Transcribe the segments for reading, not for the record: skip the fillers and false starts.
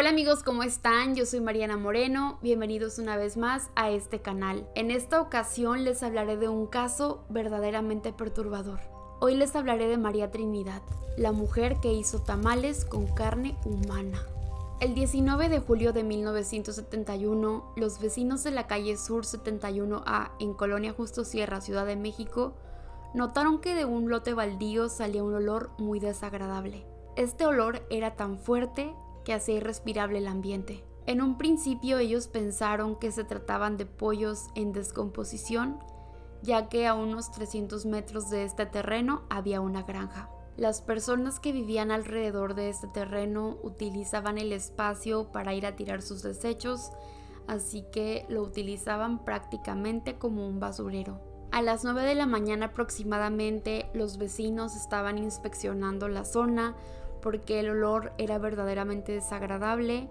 Hola amigos, ¿cómo están? Yo soy Mariana Moreno, bienvenidos una vez más a este canal. En esta ocasión les hablaré de un caso verdaderamente perturbador. Hoy les hablaré de María Trinidad, la mujer que hizo tamales con carne humana. El 19 de julio de 1971, los vecinos de la calle Sur 71A en Colonia Justo Sierra, Ciudad de México, notaron que de un lote baldío salía un olor muy desagradable. Este olor era tan fuerte que hacía irrespirable el ambiente. En un principio ellos pensaron que se trataban de pollos en descomposición, ya que a unos 300 metros de este terreno había una granja. Las personas que vivían alrededor de este terreno utilizaban el espacio para ir a tirar sus desechos, así que lo utilizaban prácticamente como un basurero. A las 9 de la mañana aproximadamente, los vecinos estaban inspeccionando la zona porque el olor era verdaderamente desagradable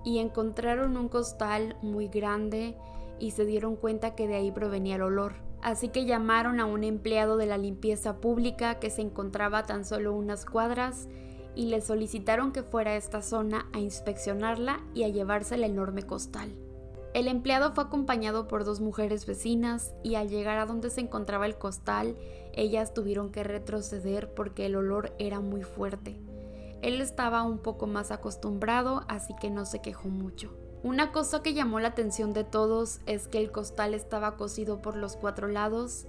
y encontraron un costal muy grande y se dieron cuenta que de ahí provenía el olor. Así que llamaron a un empleado de la limpieza pública que se encontraba a tan solo unas cuadras y le solicitaron que fuera a esta zona a inspeccionarla y a llevarse el enorme costal. El empleado fue acompañado por dos mujeres vecinas y al llegar a donde se encontraba el costal, ellas tuvieron que retroceder porque el olor era muy fuerte. Él estaba un poco más acostumbrado, así que no se quejó mucho. Una cosa que llamó la atención de todos es que el costal estaba cosido por los 4 lados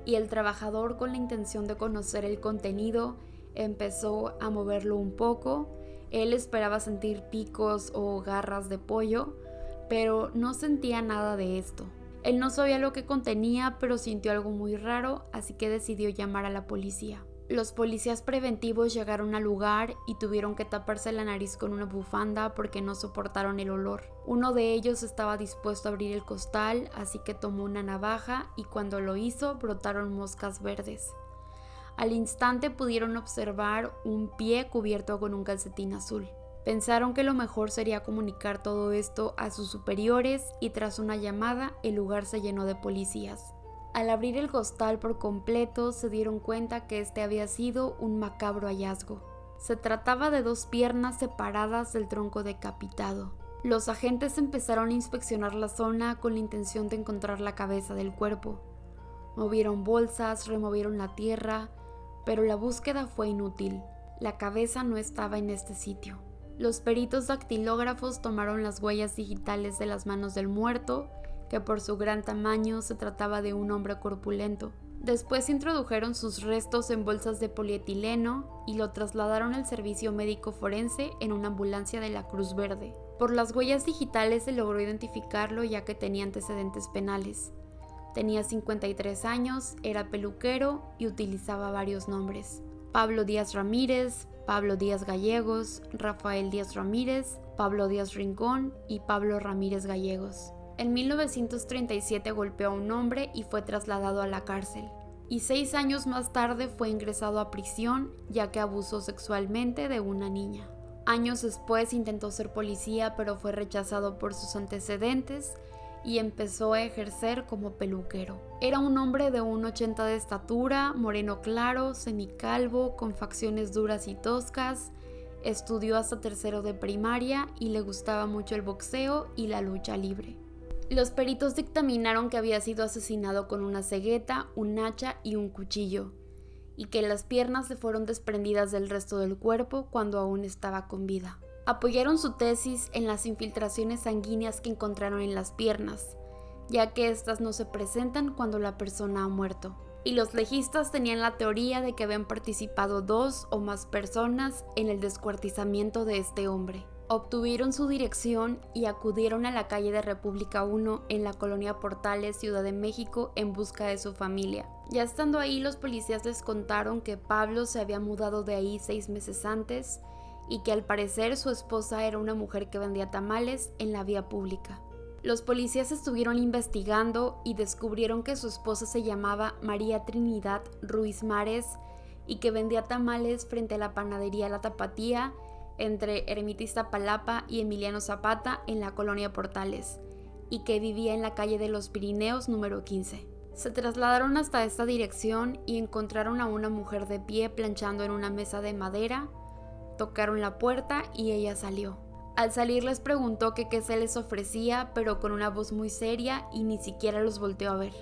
y el trabajador, con la intención de conocer el contenido, empezó a moverlo un poco. Él esperaba sentir picos o garras de pollo, pero no sentía nada de esto. Él no sabía lo que contenía, pero sintió algo muy raro, así que decidió llamar a la policía. Los policías preventivos llegaron al lugar y tuvieron que taparse la nariz con una bufanda porque no soportaron el olor. Uno de ellos estaba dispuesto a abrir el costal, así que tomó una navaja y cuando lo hizo brotaron moscas verdes. Al instante pudieron observar un pie cubierto con un calcetín azul. Pensaron que lo mejor sería comunicar todo esto a sus superiores y tras una llamada el lugar se llenó de policías. Al abrir el costal por completo, se dieron cuenta que este había sido un macabro hallazgo. Se trataba de 2 piernas separadas del tronco decapitado. Los agentes empezaron a inspeccionar la zona con la intención de encontrar la cabeza del cuerpo. Movieron bolsas, removieron la tierra, pero la búsqueda fue inútil. La cabeza no estaba en este sitio. Los peritos dactilógrafos tomaron las huellas digitales de las manos del muerto, que por su gran tamaño se trataba de un hombre corpulento. Después introdujeron sus restos en bolsas de polietileno y lo trasladaron al servicio médico forense en una ambulancia de la Cruz Verde. Por las huellas digitales se logró identificarlo ya que tenía antecedentes penales. Tenía 53 años, era peluquero y utilizaba varios nombres: Pablo Díaz Ramírez, Pablo Díaz Gallegos, Rafael Díaz Ramírez, Pablo Díaz Rincón y Pablo Ramírez Gallegos. En 1937 golpeó a un hombre y fue trasladado a la cárcel. Y 6 años más tarde fue ingresado a prisión ya que abusó sexualmente de una niña. Años después intentó ser policía pero fue rechazado por sus antecedentes y empezó a ejercer como peluquero. Era un hombre de 1,80 de estatura, moreno claro, semicalvo, con facciones duras y toscas. Estudió hasta 3º de primaria y le gustaba mucho el boxeo y la lucha libre. Los peritos dictaminaron que había sido asesinado con una cegueta, un hacha y un cuchillo, y que las piernas le fueron desprendidas del resto del cuerpo cuando aún estaba con vida. Apoyaron su tesis en las infiltraciones sanguíneas que encontraron en las piernas, ya que estas no se presentan cuando la persona ha muerto. Y los legistas tenían la teoría de que habían participado 2 o más personas en el descuartizamiento de este hombre. Obtuvieron su dirección y acudieron a la calle de República 1 en la colonia Portales, Ciudad de México, en busca de su familia. Ya estando ahí, los policías les contaron que Pablo se había mudado de ahí 6 meses antes y que al parecer su esposa era una mujer que vendía tamales en la vía pública. Los policías estuvieron investigando y descubrieron que su esposa se llamaba María Trinidad Ruiz Mares y que vendía tamales frente a la panadería La Tapatía entre Ermita Iztapalapa y Emiliano Zapata en la colonia Portales, y que vivía en la calle de los Pirineos número 15. Se trasladaron hasta esta dirección y encontraron a una mujer de pie planchando en una mesa de madera. Tocaron la puerta y ella salió. Al salir les preguntó que qué se les ofrecía, pero con una voz muy seria y ni siquiera los volteó a ver.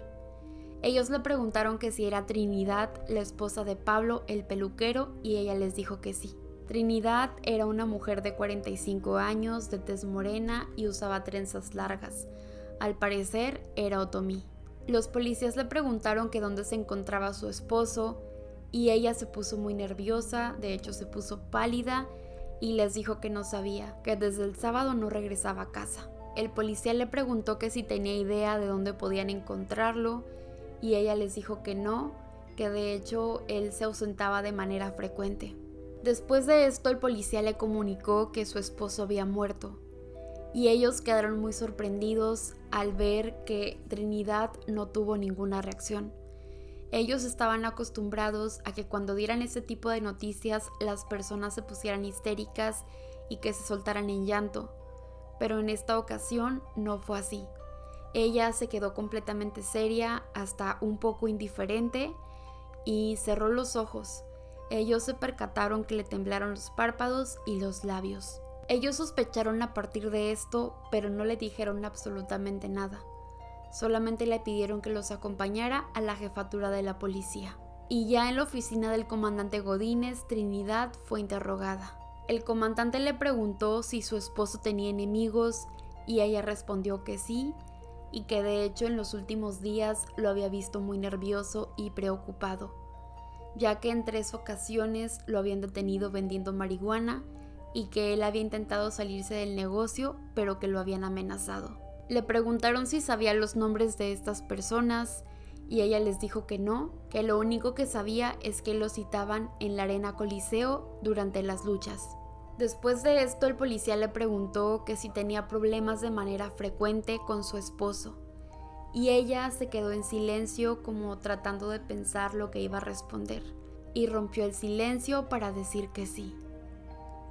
Ellos le preguntaron que si era Trinidad, la esposa de Pablo, el peluquero, y ella les dijo que sí. Trinidad era una mujer de 45 años, de tez morena y usaba trenzas largas. Al parecer era otomí. Los policías le preguntaron que dónde se encontraba su esposo y ella se puso muy nerviosa, de hecho se puso pálida y les dijo que no sabía, que desde el sábado no regresaba a casa. El policía le preguntó que si tenía idea de dónde podían encontrarlo y ella les dijo que no, que de hecho él se ausentaba de manera frecuente. Después de esto el policía le comunicó que su esposo había muerto y ellos quedaron muy sorprendidos al ver que Trinidad no tuvo ninguna reacción. Ellos estaban acostumbrados a que cuando dieran ese tipo de noticias las personas se pusieran histéricas y que se soltaran en llanto, pero en esta ocasión no fue así. Ella se quedó completamente seria, hasta un poco indiferente, y cerró los ojos. Ellos se percataron que le temblaron los párpados y los labios. Ellos sospecharon a partir de esto, pero no le dijeron absolutamente nada. Solamente le pidieron que los acompañara a la jefatura de la policía. Y ya en la oficina del comandante Godínez, Trinidad fue interrogada. El comandante le preguntó si su esposo tenía enemigos y ella respondió que sí, y que de hecho en los últimos días lo había visto muy nervioso y preocupado, ya que en 3 ocasiones lo habían detenido vendiendo marihuana y que él había intentado salirse del negocio, pero que lo habían amenazado. Le preguntaron si sabía los nombres de estas personas y ella les dijo que no, que lo único que sabía es que lo citaban en la Arena Coliseo durante las luchas. Después de esto el policía le preguntó que si tenía problemas de manera frecuente con su esposo y ella se quedó en silencio como tratando de pensar lo que iba a responder y rompió el silencio para decir que sí.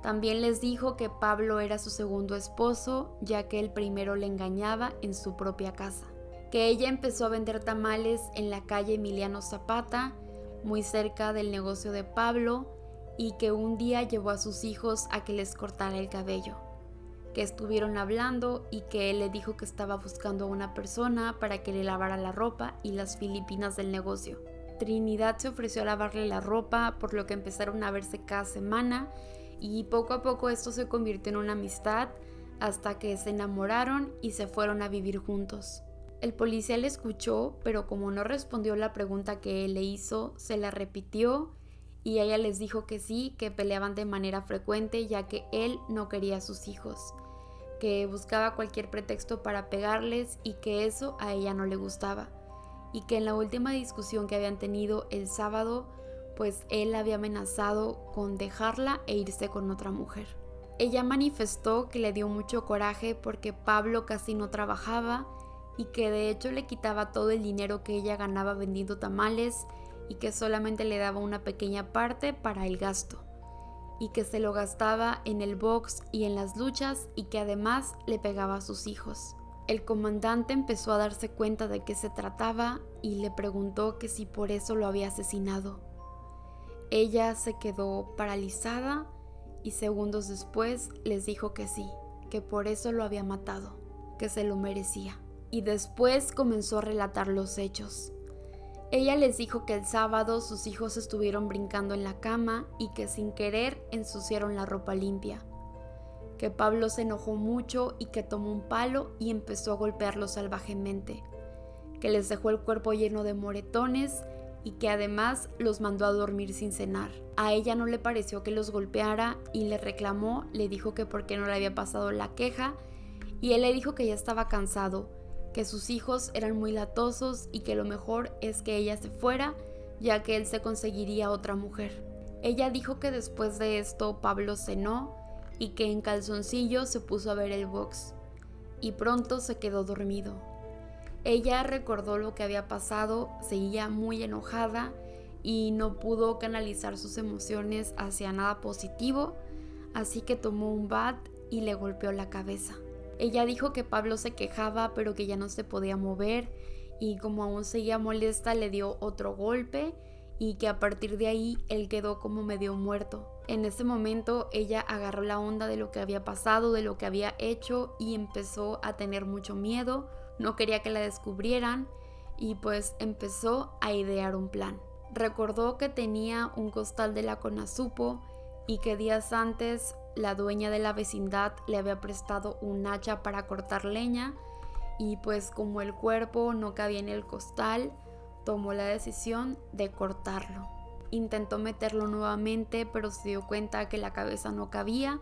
También les dijo que Pablo era su segundo esposo, ya que el primero le engañaba en su propia casa. Que ella empezó a vender tamales en la calle Emiliano Zapata, muy cerca del negocio de Pablo, y que un día llevó a sus hijos a que les cortara el cabello. Que estuvieron hablando y que él le dijo que estaba buscando a una persona para que le lavara la ropa y las filipinas del negocio. Trinidad se ofreció a lavarle la ropa, por lo que empezaron a verse cada semana, y poco a poco esto se convirtió en una amistad hasta que se enamoraron y se fueron a vivir juntos. El policía le escuchó, pero como no respondió la pregunta que él le hizo, se la repitió y ella les dijo que sí, que peleaban de manera frecuente ya que él no quería a sus hijos, que buscaba cualquier pretexto para pegarles y que eso a ella no le gustaba, y que en la última discusión que habían tenido el sábado, pues él la había amenazado con dejarla e irse con otra mujer. Ella manifestó que le dio mucho coraje porque Pablo casi no trabajaba y que de hecho le quitaba todo el dinero que ella ganaba vendiendo tamales y que solamente le daba una pequeña parte para el gasto y que se lo gastaba en el box y en las luchas y que además le pegaba a sus hijos. El comandante empezó a darse cuenta de qué se trataba y le preguntó que si por eso lo había asesinado. Ella se quedó paralizada y segundos después les dijo que sí, que por eso lo había matado, que se lo merecía. Y después comenzó a relatar los hechos. Ella les dijo que el sábado sus hijos estuvieron brincando en la cama y que sin querer ensuciaron la ropa limpia. Que Pablo se enojó mucho y que tomó un palo y empezó a golpearlos salvajemente. Que les dejó el cuerpo lleno de moretones y que además los mandó a dormir sin cenar. A ella no le pareció que los golpeara y le reclamó, le dijo que por qué no le había pasado la queja y él le dijo que ya estaba cansado, que sus hijos eran muy latosos y que lo mejor es que ella se fuera ya que él se conseguiría otra mujer. Ella dijo que después de esto Pablo cenó y que en calzoncillo se puso a ver el box y pronto se quedó dormido. Ella recordó lo que había pasado, seguía muy enojada y no pudo canalizar sus emociones hacia nada positivo, así que tomó un bat y le golpeó la cabeza. Ella dijo que Pablo se quejaba pero que ya no se podía mover y como aún seguía molesta le dio otro golpe y que a partir de ahí él quedó como medio muerto. En ese momento ella agarró la onda de lo que había pasado, de lo que había hecho y empezó a tener mucho miedo, no quería que la descubrieran y pues empezó a idear un plan. Recordó que tenía un costal de la Conasupo y que días antes la dueña de la vecindad le había prestado un hacha para cortar leña y pues como el cuerpo no cabía en el costal, tomó la decisión de cortarlo. Intentó meterlo nuevamente, pero se dio cuenta que la cabeza no cabía,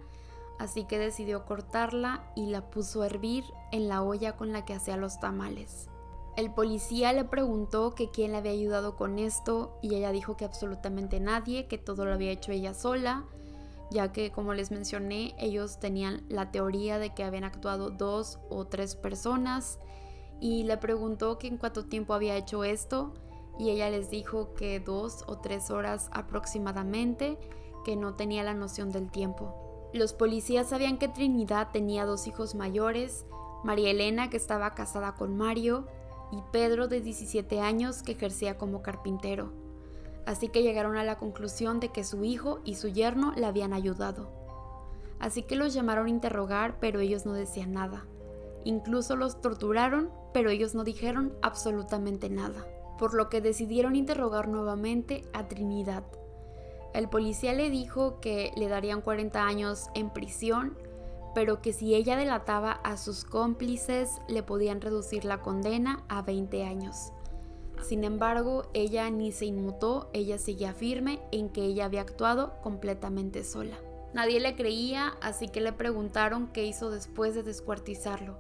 así que decidió cortarla y la puso a hervir en la olla con la que hacía los tamales. El policía le preguntó que quién le había ayudado con esto y ella dijo que absolutamente nadie, que todo lo había hecho ella sola, ya que, como les mencioné, ellos tenían la teoría de que habían actuado 2 o 3 personas y le preguntó que en cuánto tiempo había hecho esto y ella les dijo que 2 o 3 horas aproximadamente, que no tenía la noción del tiempo. Los policías sabían que Trinidad tenía 2 hijos mayores, María Elena, que estaba casada con Mario, y Pedro, de 17 años, que ejercía como carpintero. Así que llegaron a la conclusión de que su hijo y su yerno le habían ayudado. Así que los llamaron a interrogar, pero ellos no decían nada. Incluso los torturaron, pero ellos no dijeron absolutamente nada, por lo que decidieron interrogar nuevamente a Trinidad. El policía le dijo que le darían 40 años en prisión, pero que si ella delataba a sus cómplices le podían reducir la condena a 20 años. Sin embargo, ella ni se inmutó, ella seguía firme en que ella había actuado completamente sola. Nadie le creía, así que le preguntaron qué hizo después de descuartizarlo.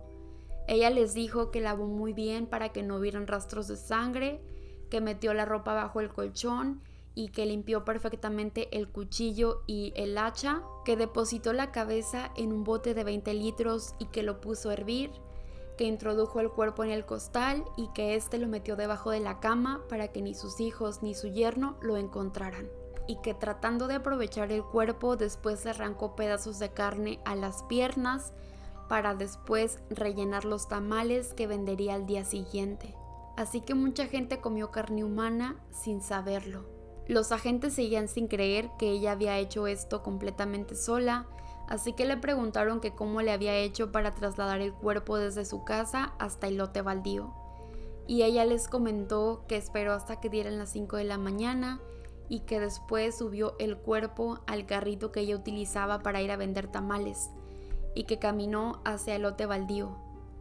Ella les dijo que lavó muy bien para que no hubieran rastros de sangre, que metió la ropa bajo el colchón y que limpió perfectamente el cuchillo y el hacha, que depositó la cabeza en un bote de 20 litros y que lo puso a hervir, que introdujo el cuerpo en el costal y que éste lo metió debajo de la cama para que ni sus hijos ni su yerno lo encontraran, y que tratando de aprovechar el cuerpo después le arrancó pedazos de carne a las piernas para después rellenar los tamales que vendería al día siguiente. Así que mucha gente comió carne humana sin saberlo. Los agentes seguían sin creer que ella había hecho esto completamente sola, así que le preguntaron que cómo le había hecho para trasladar el cuerpo desde su casa hasta el lote baldío. Y ella les comentó que esperó hasta que dieran las 5 de la mañana y que después subió el cuerpo al carrito que ella utilizaba para ir a vender tamales y que caminó hacia el lote baldío.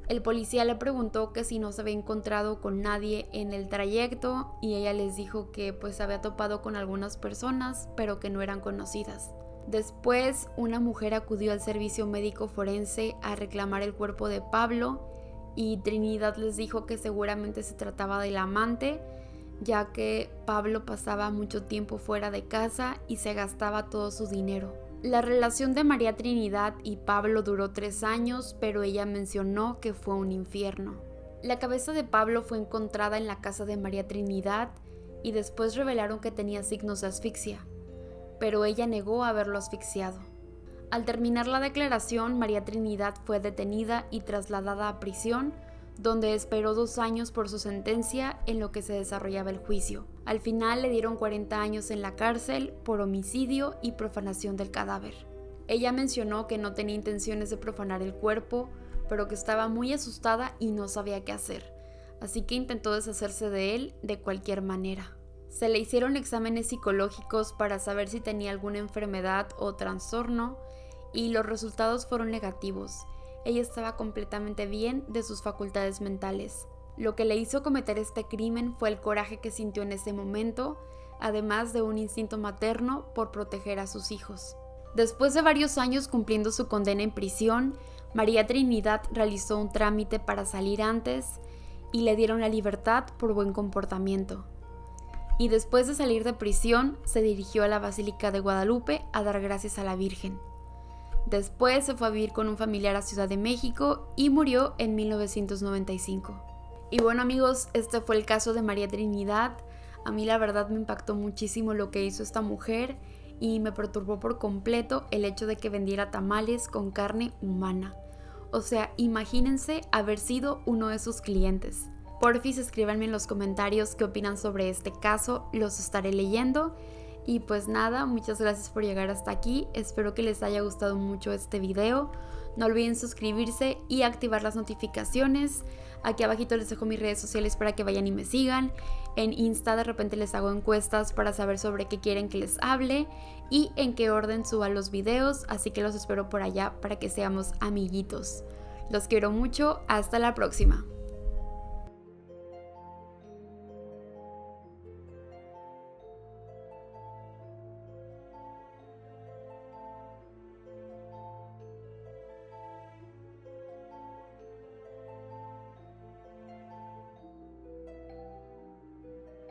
El policía le preguntó que si no se había encontrado con nadie en el trayecto y ella les dijo que pues se había topado con algunas personas, pero que no eran conocidas. Después, una mujer acudió al servicio médico forense a reclamar el cuerpo de Pablo y Trinidad les dijo que seguramente se trataba del amante, ya que Pablo pasaba mucho tiempo fuera de casa y se gastaba todo su dinero. La relación de María Trinidad y Pablo duró 3 años, pero ella mencionó que fue un infierno. La cabeza de Pablo fue encontrada en la casa de María Trinidad y después revelaron que tenía signos de asfixia, pero ella negó haberlo asfixiado. Al terminar la declaración, María Trinidad fue detenida y trasladada a prisión, donde esperó 2 años por su sentencia en lo que se desarrollaba el juicio. Al final le dieron 40 años en la cárcel por homicidio y profanación del cadáver. Ella mencionó que no tenía intenciones de profanar el cuerpo, pero que estaba muy asustada y no sabía qué hacer, así que intentó deshacerse de él de cualquier manera. Se le hicieron exámenes psicológicos para saber si tenía alguna enfermedad o trastorno y los resultados fueron negativos. Ella estaba completamente bien de sus facultades mentales. Lo que le hizo cometer este crimen fue el coraje que sintió en ese momento, además de un instinto materno por proteger a sus hijos. Después de varios años cumpliendo su condena en prisión, María Trinidad realizó un trámite para salir antes y le dieron la libertad por buen comportamiento. Y después de salir de prisión, se dirigió a la Basílica de Guadalupe a dar gracias a la Virgen. Después se fue a vivir con un familiar a Ciudad de México y murió en 1995. Y bueno amigos, este fue el caso de María Trinidad. A mí la verdad me impactó muchísimo lo que hizo esta mujer y me perturbó por completo el hecho de que vendiera tamales con carne humana. O sea, imagínense haber sido uno de sus clientes. Porfis, escríbanme en los comentarios qué opinan sobre este caso, los estaré leyendo. Y pues nada, muchas gracias por llegar hasta aquí. Espero que les haya gustado mucho este video. No olviden suscribirse y activar las notificaciones. Aquí abajito les dejo mis redes sociales para que vayan y me sigan. En Insta de repente les hago encuestas para saber sobre qué quieren que les hable y en qué orden suba los videos. Así que los espero por allá para que seamos amiguitos. Los quiero mucho. Hasta la próxima.